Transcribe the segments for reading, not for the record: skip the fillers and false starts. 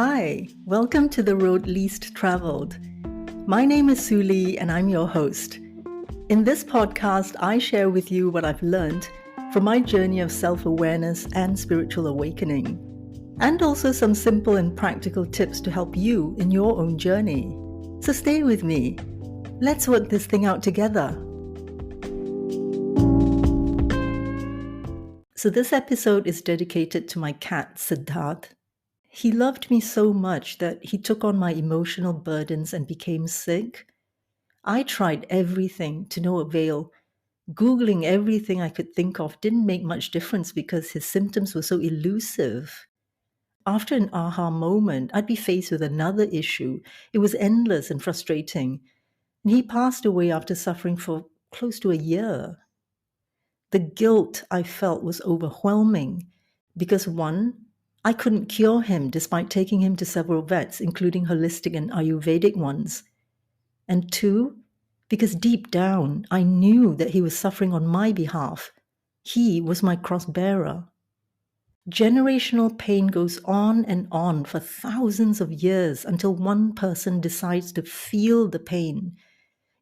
Hi, welcome to The Road Least Traveled. My name is Suli and I'm your host. In this podcast, I share with you what I've learned from my journey of self-awareness and spiritual awakening, and also some simple and practical tips to help you in your own journey. So stay with me. Let's work this thing out together. So this episode is dedicated to my cat, Siddharth. He loved me so much that he took on my emotional burdens and became sick. I tried everything to no avail. Googling everything I could think of didn't make much difference because his symptoms were so elusive. After an aha moment, I'd be faced with another issue. It was endless and frustrating. And he passed away after suffering for close to a year. The guilt I felt was overwhelming because one, I couldn't cure him despite taking him to several vets, including holistic and Ayurvedic ones. And two, because deep down I knew that he was suffering on my behalf. He was my cross bearer. Generational pain goes on and on for thousands of years until one person decides to feel the pain.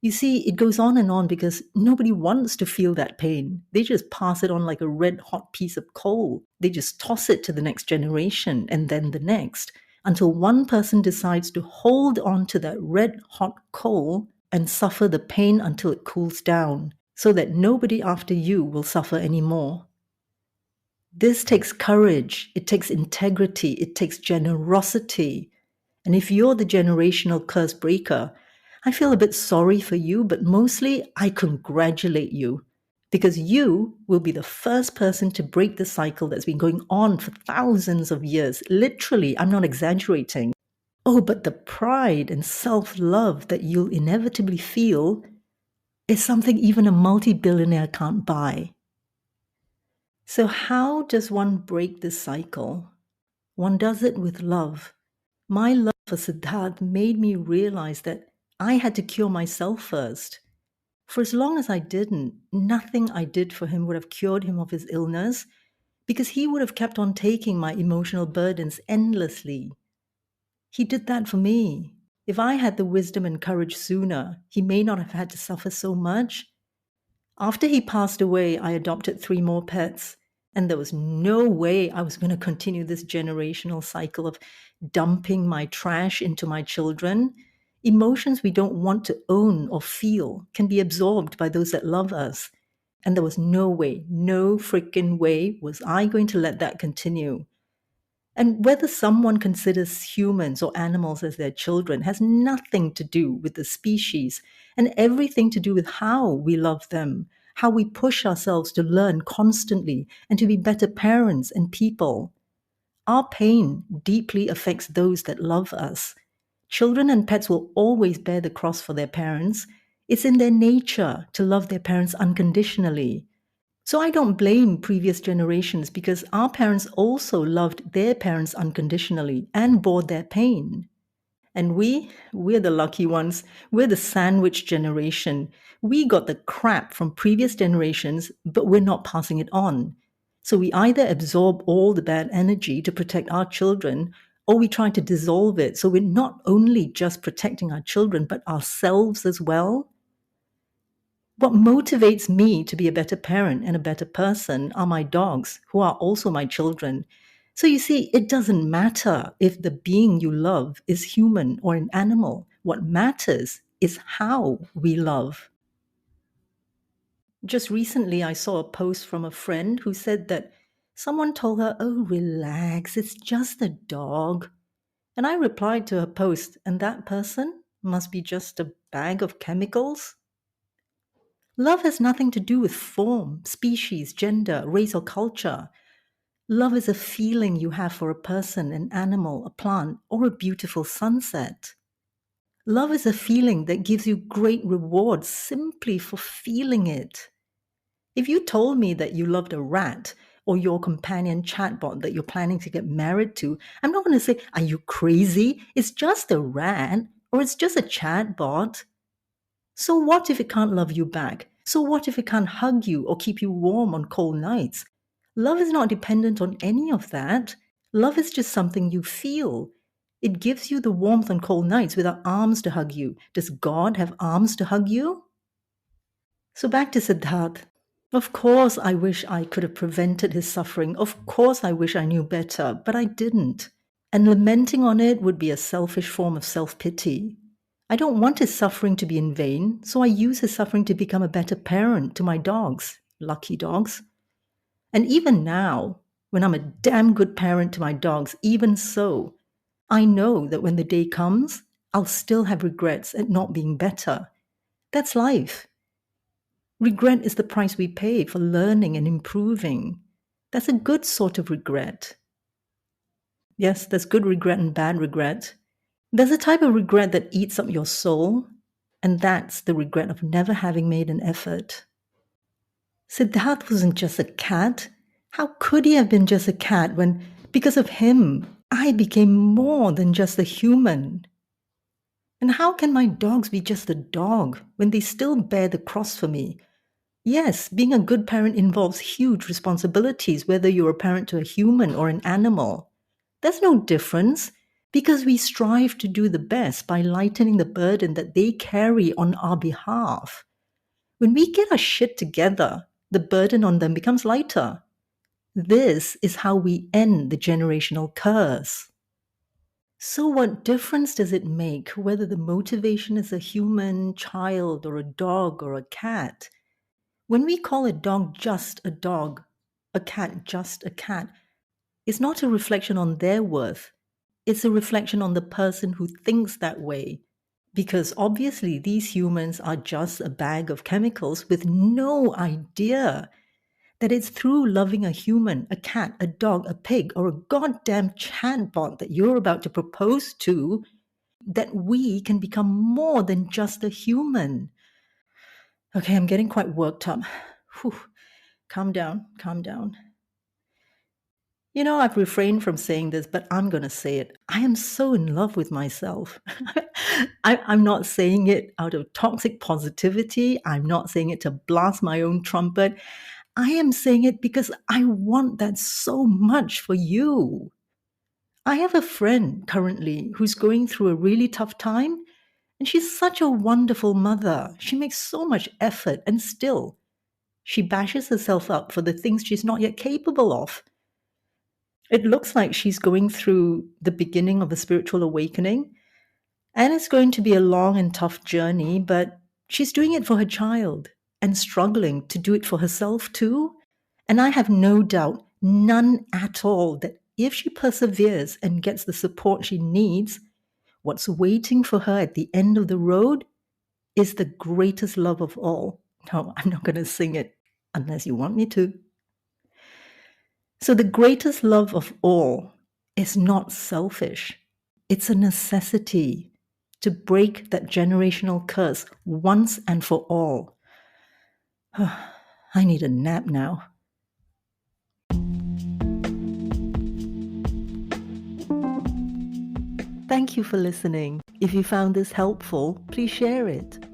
You see, it goes on and on because nobody wants to feel that pain. They just pass it on like a red hot piece of coal. They just toss it to the next generation and then the next, until one person decides to hold on to that red hot coal and suffer the pain until it cools down, so that nobody after you will suffer anymore. This takes courage, it takes integrity, it takes generosity. And if you're the generational curse breaker, I feel a bit sorry for you, but mostly I congratulate you, because you will be the first person to break the cycle that's been going on for thousands of years. Literally, I'm not exaggerating. Oh, but the pride and self-love that you'll inevitably feel is something even a multi-billionaire can't buy. So how does one break this cycle? One does it with love. My love for Siddharth made me realize that I had to cure myself first. For as long as I didn't, nothing I did for him would have cured him of his illness, because he would have kept on taking my emotional burdens endlessly. He did that for me. If I had the wisdom and courage sooner, he may not have had to suffer so much. After he passed away, I adopted 3 more pets, and there was no way I was going to continue this generational cycle of dumping my trash into my children. Emotions we don't want to own or feel can be absorbed by those that love us. And there was no way, no freaking way was I going to let that continue. And whether someone considers humans or animals as their children has nothing to do with the species and everything to do with how we love them, how we push ourselves to learn constantly and to be better parents and people. Our pain deeply affects those that love us. Children and pets will always bear the cross for their parents. It's in their nature to love their parents unconditionally. So I don't blame previous generations, because our parents also loved their parents unconditionally and bore their pain. And we're the lucky ones. We're the sandwich generation. We got the crap from previous generations, but we're not passing it on. So we either absorb all the bad energy to protect our children, or we try to dissolve it. So we're not only just protecting our children, but ourselves as well. What motivates me to be a better parent and a better person are my dogs, who are also my children. So you see, it doesn't matter if the being you love is human or an animal. What matters is how we love. Just recently, I saw a post from a friend who said that someone told her, "Oh, relax, it's just a dog." And I replied to her post, and that person must be just a bag of chemicals. Love has nothing to do with form, species, gender, race, or culture. Love is a feeling you have for a person, an animal, a plant, or a beautiful sunset. Love is a feeling that gives you great rewards simply for feeling it. If you told me that you loved a rat or your companion chatbot that you're planning to get married to, I'm not going to say, "Are you crazy? It's just a rat," or "It's just a chatbot." So what if it can't love you back? So what if it can't hug you or keep you warm on cold nights? Love is not dependent on any of that. Love is just something you feel. It gives you the warmth on cold nights without arms to hug you. Does God have arms to hug you? So back to Siddharth. Of course, I wish I could have prevented his suffering. Of course, I wish I knew better, but I didn't. And lamenting on it would be a selfish form of self-pity. I don't want his suffering to be in vain, so I use his suffering to become a better parent to my dogs, lucky dogs. And even now, when I'm a damn good parent to my dogs, even so, I know that when the day comes, I'll still have regrets at not being better. That's life. Regret is the price we pay for learning and improving. That's a good sort of regret. Yes, there's good regret and bad regret. There's a type of regret that eats up your soul, and that's the regret of never having made an effort. Siddharth wasn't just a cat. How could he have been just a cat when, because of him, I became more than just a human? And how can my dogs be just a dog when they still bear the cross for me? Yes, being a good parent involves huge responsibilities, whether you're a parent to a human or an animal. There's no difference because we strive to do the best by lightening the burden that they carry on our behalf. When we get our shit together, the burden on them becomes lighter. This is how we end the generational curse. So, what difference does it make whether the motivation is a human, child, or a dog or a cat? When we call a dog just a dog, a cat just a cat, it's not a reflection on their worth. It's a reflection on the person who thinks that way. Because obviously, these humans are just a bag of chemicals with no idea that it's through loving a human, a cat, a dog, a pig, or a goddamn chatbot that you're about to propose to that we can become more than just a human. Okay, I'm getting quite worked up. Whew. Calm down, calm down. You know, I've refrained from saying this, but I'm going to say it. I am so in love with myself. I'm not saying it out of toxic positivity. I'm not saying it to blast my own trumpet. I am saying it because I want that so much for you. I have a friend currently who's going through a really tough time, and she's such a wonderful mother. She makes so much effort, and still, she bashes herself up for the things she's not yet capable of. It looks like she's going through the beginning of a spiritual awakening, and it's going to be a long and tough journey, but she's doing it for her child and struggling to do it for herself too. And I have no doubt, none at all, that if she perseveres and gets the support she needs, what's waiting for her at the end of the road is the greatest love of all. No, I'm not going to sing it unless you want me to. So the greatest love of all is not selfish. It's a necessity to break that generational curse once and for all. I need a nap now. Thank you for listening. If you found this helpful, please share it.